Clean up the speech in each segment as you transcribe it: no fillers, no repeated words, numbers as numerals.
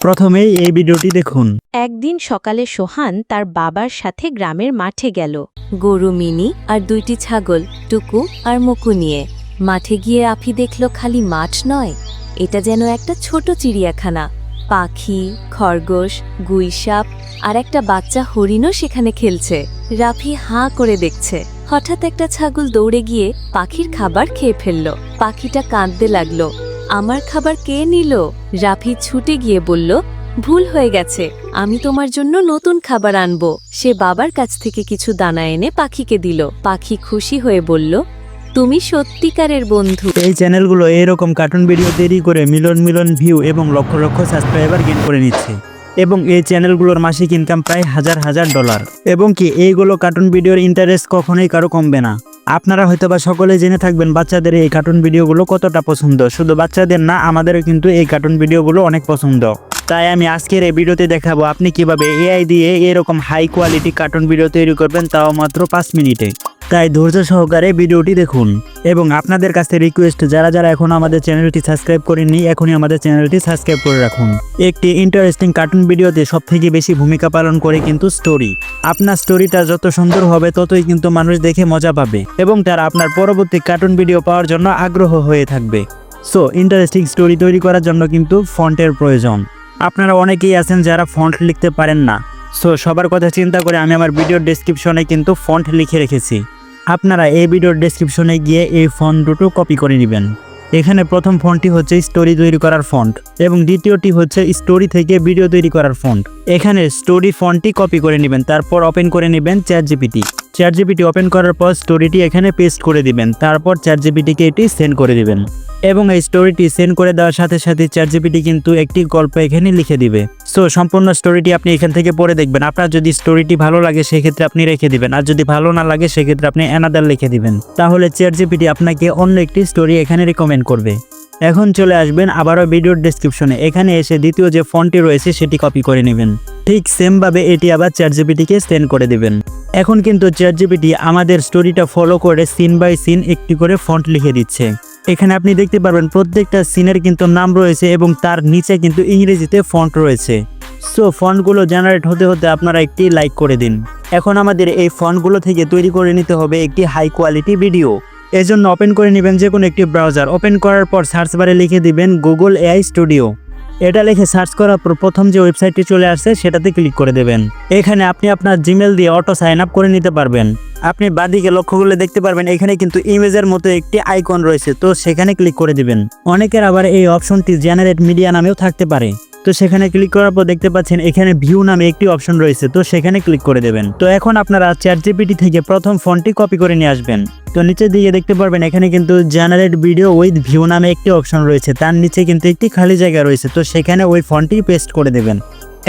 প্রথমেই এই ভিডিওটি দেখুন। একদিন সকালে সোহান তার বাবার সাথে গ্রামের মাঠে গেল গরু মিনি আর দুইটি ছাগল টুকু আর মুকু নিয়ে। মাঠে গিয়ে আফি দেখল খালি মাঠ নয়, এটা যেন একটা ছোট চিড়িয়াখানা। পাখি, খরগোশ, গুইসাপ আর একটা বাচ্চা হরিণও সেখানে খেলছে। রাফি হাঁ করে দেখছে। হঠাৎ একটা ছাগল দৌড়ে গিয়ে পাখির খাবার খেয়ে ফেলল। পাখিটা কাঁদতে লাগলো, আমার খাবার কে নিল? রাফি ছুটে গিয়ে বলল, ভুল হয়ে গেছে, আমি তোমার জন্য নতুন খাবার আনবো। সে বাবার কাছ থেকে কিছু দানা এনে পাখিকে দিল। পাখি খুশি হয়ে বলল, তুমি সত্যিকারের বন্ধু। এই চ্যানেলগুলো এরকম কার্টুন ভিডিও তৈরি করে মিলিয়ন মিলিয়ন ভিউ এবং লক্ষ লক্ষ সাবস্ক্রাইবার গেইন করে নিচ্ছে, এবং এই চ্যানেলগুলোর মাসিক ইনকাম প্রায় হাজার হাজার ডলার। এবং কি এইগুলো কার্টুন ভিডিওর ইন্টারেস্ট কখনোই কারো কমবে না। আপনারা হয়তোবা সকলে জেনে থাকবেন বাচ্চাদের এই কার্টুন ভিডিওগুলো কতটা পছন্দ। শুধু বাচ্চাদের না, আমাদেরও কিন্তু এই কার্টুন ভিডিওগুলো অনেক পছন্দ। তাই আমি আজকের এই ভিডিওতে দেখাবো আপনি কিভাবে এআই দিয়ে এরকম হাই কোয়ালিটি কার্টুন ভিডিও তৈরি করবেন, তাও মাত্র 5 মিনিটে। তাই ধৈর্য সহকারে ভিডিওটি দেখুন। এবং আপনাদের কাছে রিকোয়েস্ট, যারা যারা এখনো আমাদের চ্যানেলটি সাবস্ক্রাইব করেননি, এখনই আমাদের চ্যানেলটি সাবস্ক্রাইব করে রাখুন। একটি ইন্টারেস্টিং কার্টুন ভিডিওতে সবথেকে বেশি ভূমিকা পালন করে কিন্তু স্টোরি। আপনার স্টোরিটা যত সুন্দর হবে ততই কিন্তু মানুষ দেখে মজা পাবে এবং তারা আপনার পরবর্তী কার্টুন ভিডিও পাওয়ার জন্য আগ্রহ হয়ে থাকবে। সো ইন্টারেস্টিং স্টোরি তৈরি করার জন্য কিন্তু ফন্টের প্রয়োজন। আপনারা অনেকেই আছেন যারা ফন্ট লিখতে পারেন না। সো সবার কথা চিন্তা করে আমি আমার ভিডিওর ডেসক্রিপশনে কিন্তু ফন্ট লিখে রেখেছি। আপনারা এই ভিডিওর ডেসক্রিপশনে গিয়ে এই ফন্ট দুটো কপি করে নেবেন। এখানে প্রথম ফন্টটি হচ্ছে স্টোরি তৈরি করার ফন্ট এবং দ্বিতীয়টি হচ্ছে স্টোরি থেকে ভিডিও তৈরি করার ফন্ট। এখানে স্টোরি ফন্টটি কপি করে নেবেন, তারপর ওপেন করে নেবেন চ্যাটজিপিটি। চ্যাটজিপিটি ওপেন করার পর স্টোরিটি এখানে পেস্ট করে দিবেন, তারপর চ্যাটজিপিটিকে এটি সেন্ড করে দিবেন। এবং এই স্টোরিটি সেন্ড করে দেওয়ার সাথে সাথে চ্যাটজিপিটি কিন্তু একটি গল্প এখানে লিখে দিবে। সো সম্পূর্ণ স্টোরিটি আপনি এখান থেকে পড়ে দেখবেন। আপনার যদি স্টোরিটি ভালো লাগে সেক্ষেত্রে আপনি রেখে দিবেন, আর যদি ভালো না লাগে সেক্ষেত্রে আপনি অ্যানাদার লিখে দিবেন। তাহলে চ্যাটজিপিটি আপনাকে অন্য একটি স্টোরি এখানে রিকমেন্ড করবে। এখন চলে আসবেন আবারও ভিডিওর ডেসক্রিপশনে। এখানে এসে দ্বিতীয় যে ফন্টটি রয়েছে সেটি কপি করে নেবেন। ঠিক সেমভাবে এটি আবার চ্যাটজিপিটিকে সেন্ড করে দেবেন। এখন কিন্তু চ্যাটজিপিটি আমাদের স্টোরিটা ফলো করে সিন বাই সিন একটি করে ফন্ট লিখে দিচ্ছে। এখানে আপনি দেখতে পারবেন প্রত্যেকটা সিনের কিন্তু নাম রয়েছে এবং তার নিচে কিন্তু ইংরেজিতে ফন্ট রয়েছে। সো ফন্টগুলো জেনারেট হতে হতে আপনারা একটি লাইক করে দিন। এখন আমাদের এই ফন্টগুলো থেকে তৈরি করে নিতে হবে একটি হাই কোয়ালিটি ভিডিও। এজন্য ওপেন করে নেবেন যে কোনো একটি ব্রাউজার। ওপেন করার পর সার্চ বারে লিখে দিবেন গুগল এআই স্টুডিও। এটা লিখে সার্চ করার পর প্রথম যে ওয়েবসাইটটি চলে আসছে সেটাতে ক্লিক করে দেবেন। এখানে আপনি আপনার জিমেল দিয়ে অটো সাইন আপ করে নিতে পারবেন। আপনি বাঁদিকে লক্ষ্য করলে দেখতে পারবেন এখানে কিন্তু ইমেজের মতো একটি আইকন রয়েছে, তো সেখানে ক্লিক করে দিবেন। অনেকের আবার এই অপশনটি জেনারেট মিডিয়া নামেও থাকতে পারে। তো সেখানে ক্লিক করার পর দেখতে পাচ্ছেন এখানে ভিউ নামে একটি অপশন রয়েছে, তো সেখানে ক্লিক করে দেবেন। তো এখন আপনারা চ্যাটজিপিটি থেকে প্রথম ফন্টটি কপি করে নিয়ে আসবেন। তো নিচের দিকে দেখতে পারবেন এখানে কিন্তু জেনারেট ভিডিও উইথ ভিউ নামে একটি অপশন রয়েছে, তার নিচে কিন্তু একটি খালি জায়গা রয়েছে, তো সেখানে ওই ফন্টটি পেস্ট করে দেবেন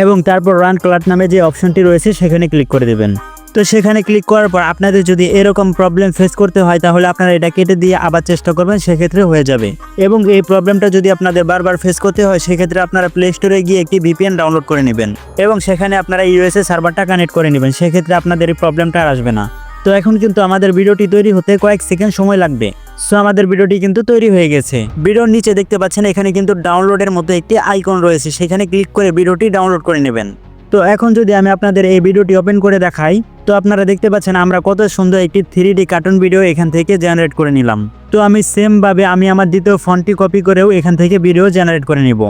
এবং তারপর রান ক্লাউড নামে যে অপশনটি রয়েছে সেখানে ক্লিক করে দেবেন। তো সেখানে ক্লিক করার পর আপনাদের যদি এরকম প্রবলেম ফেস করতে হয় তাহলে আপনারা এটা কেটে দিয়ে আবার চেষ্টা করবেন, সেক্ষেত্রে হয়ে যাবে। এবং এই প্রবলেমটা যদি আপনাদের বারবার ফেস করতে হয় সেক্ষেত্রে আপনারা প্লে স্টোরে গিয়ে একটি ভিপিএন ডাউনলোড করে নেবেন এবং সেখানে আপনারা ইউএসএ সার্ভারটা কানেক্ট করে নেবেন, সেক্ষেত্রে আপনাদের এই প্রবলেমটা আর আসবে না। তো এখন কিন্তু আমাদের ভিডিওটি তৈরি হতে কয়েক সেকেন্ড সময় লাগবে। সো আমাদের ভিডিওটি কিন্তু তৈরি হয়ে গেছে। ভিডিওর নিচে দেখতে পাচ্ছেন এখানে কিন্তু ডাউনলোডের মতো একটি আইকন রয়েছে, সেখানে ক্লিক করে ভিডিওটি ডাউনলোড করে নেবেন। তো এখন যদি আমি আপনাদের এই ভিডিওটি ওপেন করে দেখাই, তো আপনারা দেখতে পাচ্ছেন আমরা কত সুন্দর একটি 3D কার্টুন ভিডিও এখান থেকে জেনারেট করে নিলাম। তো আমি সেমভাবে আমি আমার দ্বিতীয় ফন্টটি কপি করেও এখান থেকে ভিডিও জেনারেট করে নিব।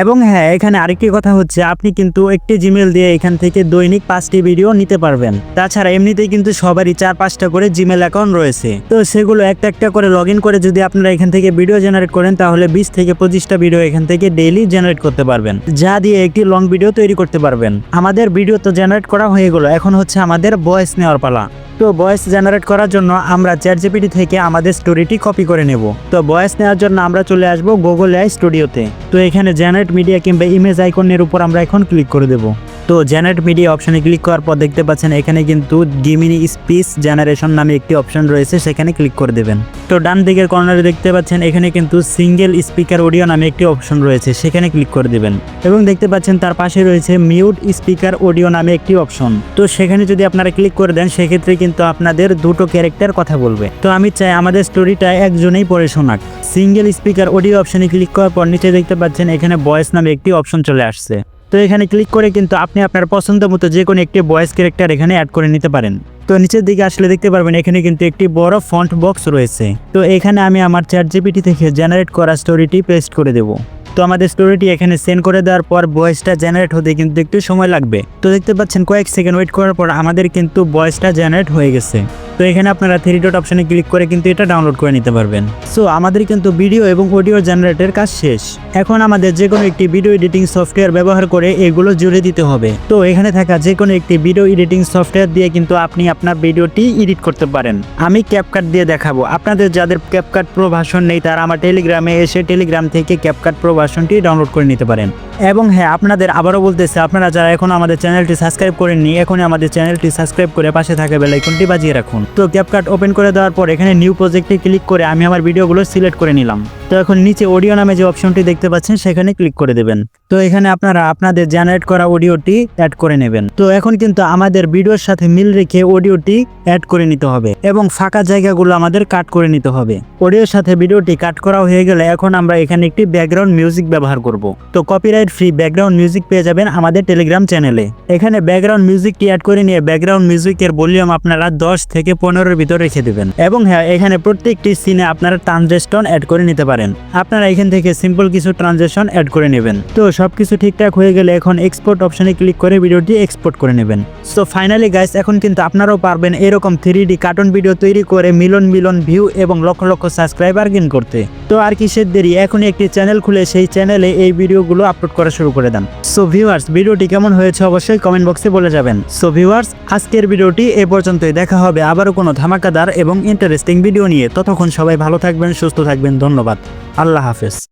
এবং হ্যাঁ, এখানে আরেকটি কথা হচ্ছে আপনি কিন্তু একটি জিমেল দিয়ে এখান থেকে দৈনিক 5টি ভিডিও নিতে পারবেন। তাছাড়া এমনিতেই কিন্তু সবারই 4-5টা করে জিমেল অ্যাকাউন্ট রয়েছে, তো সেগুলো একটা একটা করে লগ ইন করে যদি আপনারা এখান থেকে ভিডিও জেনারেট করেন তাহলে 20 থেকে 25টা ভিডিও এখান থেকে ডেইলি জেনারেট করতে পারবেন, যা দিয়ে একটি লং ভিডিও তৈরি করতে পারবেন। আমাদের ভিডিও তো জেনারেট করা হয়ে গেল, এখন হচ্ছে আমাদের ভয়েস নেওয়ার পালা। তো ভয়েস জেনারেট করার জন্য আমরা চ্যাটজিপিটি থেকে আমাদের স্টোরিটি কপি করে নেব। তো ভয়েস নেওয়ার জন্য আমরা চলে আসব গুগল এআই স্টুডিওতে। তো এখানে জেনারেট মিডিয়া কিংবা ইমেজ আইকনের উপর আমরা এখন ক্লিক করে দেব। তো জেনারেট মিডিয়া অপশনে ক্লিক করার পর দেখতে পাচ্ছেন এখানে কিন্তু গিমিনি স্পিচ জেনারেশন নামে একটি অপশন রয়েছে, সেখানে ক্লিক করে দেবেন। তো ডান দিকের কর্নারে দেখতে পাচ্ছেন এখানে কিন্তু সিঙ্গেল স্পিকার অডিও নামে একটি অপশন রয়েছে, সেখানে ক্লিক করে দেবেন। এবং দেখতে পাচ্ছেন তার পাশে রয়েছে মিউট স্পিকার অডিও নামে একটি অপশন। তো সেখানে যদি আপনারা ক্লিক করে দেন সেক্ষেত্রে কিন্তু আপনাদের দুটো ক্যারেক্টার কথা বলবে। তো আমি চাই আমাদের স্টোরিটা একজনেই পড়ে শোনাক। সিঙ্গেল স্পিকার অডিও অপশনে ক্লিক করার পর নিচে দেখতে পাচ্ছেন এখানে ভয়েস নামে একটি অপশন চলে আসছে। তো এখানে ক্লিক করে কিন্তু আপনি আপনার পছন্দ মতো যে কোনো একটি ভয়েস ক্যারেক্টার এখানে অ্যাড করে নিতে পারেন। তো নিচের দিকে আসলে দেখতে পারবেন এখানে কিন্তু একটি বড় ফন্ট বক্স রয়েছে। তো এখানে আমি আমার চ্যাটজিপিটি থেকে জেনারেট করা স্টোরিটি পেস্ট করে দেব। তো আমাদের স্টোরিটি এখানে সেন্ড করে দেওয়ার পর ভয়েসটা জেনারেট হতে কিন্তু একটু সময় লাগবে। তো দেখতে পাচ্ছেন কয়েক সেকেন্ড ওয়েট করার পর আমাদের কিন্তু ভয়েসটা জেনারেট হয়ে গেছে। তো এখানে আপনারা 3 ডট অপশনে ক্লিক করে কিন্তু এটা ডাউনলোড করে নিতে পারবেন। সো আমাদের কিন্তু ভিডিও এবং অডিও জেনারেটের কাজ শেষ। এখন আমাদের যে কোনো একটি ভিডিও এডিটিং সফটওয়্যার ব্যবহার করে এগুলো জুড়ে দিতে হবে। তো এখানে থাকা যে কোনো একটি ভিডিও এডিটিং সফটওয়্যার দিয়ে কিন্তু আপনি আপনার ভিডিওটি এডিট করতে পারেন। আমি ক্যাপকাট দিয়ে দেখাবো। আপনাদের যাদের ক্যাপকাট প্রো ভার্সন নেই তারা আমার টেলিগ্রামে এসে টেলিগ্রাম থেকে ক্যাপকাট প্রো ভার্সনটি ডাউনলোড করে নিতে পারেন। এবং হ্যাঁ, আপনাদের আবারও বলতেছে, আপনারা যারা এখন আমাদের চ্যানেলটি সাবস্ক্রাইব করেননি এখনই আমাদের চ্যানেলটি সাবস্ক্রাইব করে পাশে থাকা বেল আইকনটি বাজিয়ে রাখুন। তো ক্যাপকাট ওপেন করে দেওয়ার পর এখানে নিউ প্রজেক্টে ক্লিক করে আমি আমার ভিডিওগুলো সিলেক্ট করে নিলাম। তো এখন নিচে অডিও নামে যে অপশনটি দেখতে পাচ্ছেন সেখানে ক্লিক করে দেবেন। তো এখানে আপনারা আপনাদের জেনারেট করা অডিওটি অ্যাড করে নেবেন। তো এখন কিন্তু আমাদের ভিডিওর সাথে মিল রেখে অডিওটি অ্যাড করে নিতে হবে এবং ফাঁকা জায়গাগুলো আমাদের কাট করে নিতে হবে। অডিওর সাথে ভিডিওটি কাট করা হয়ে গেলে এখন আমরা এখানে একটি ব্যাকগ্রাউন্ড মিউজিক ব্যবহার করব। তো কপিরাইট ফ্রি ব্যাকগ্রাউন্ড মিউজিক পেয়ে যাবেন আমাদের টেলিগ্রাম চ্যানেলে। এখানে ব্যাকগ্রাউন্ড মিউজিকটি অ্যাড করে নিয়ে ব্যাকগ্রাউন্ড মিউজিকের ভলিউম আপনারা 10 থেকে 15-এর ভিতর রেখে দেবেন। এবং হ্যাঁ, এখানে প্রত্যেকটি সিনে আপনারা ট্রানজেকশন অ্যাড করে নিতে পারেন। আপনারা এখান থেকে সিম্পল কিছু ট্রানজেকশন অ্যাড করে নেবেন। তো সবকিছু ঠিকঠাক হয়ে গেলে এখন এক্সপোর্ট অপশনে ক্লিক করে ভিডিওটি এক্সপোর্ট করে নেবেন। সো ফাইনালি গাইস, এখন কিন্তু আপনারাও পারবেন এরকম 3D কার্টুন ভিডিও তৈরি করে মিলিয়ন মিলিয়ন ভিউ এবং লক্ষ লক্ষ সাবস্ক্রাইবার গেইন করতে। তো আর কিসের দেরি, এখনই একটি চ্যানেল খুলে সেই চ্যানেলে এই ভিডিওগুলো আপলোড করা শুরু করে দেন। সো ভিউয়ার্স, ভিডিওটি কেমন হয়েছে অবশ্যই কমেন্ট বক্সে বলে যাবেন। সো ভিউয়ার্স, আজকের ভিডিওটি এ পর্যন্তই। দেখা হবে আবারও কোনো ধামাকাদার এবং ইন্টারেস্টিং ভিডিও নিয়ে। ততক্ষণ সবাই ভালো থাকবেন, সুস্থ থাকবেন। ধন্যবাদ। আল্লাহ হাফেজ।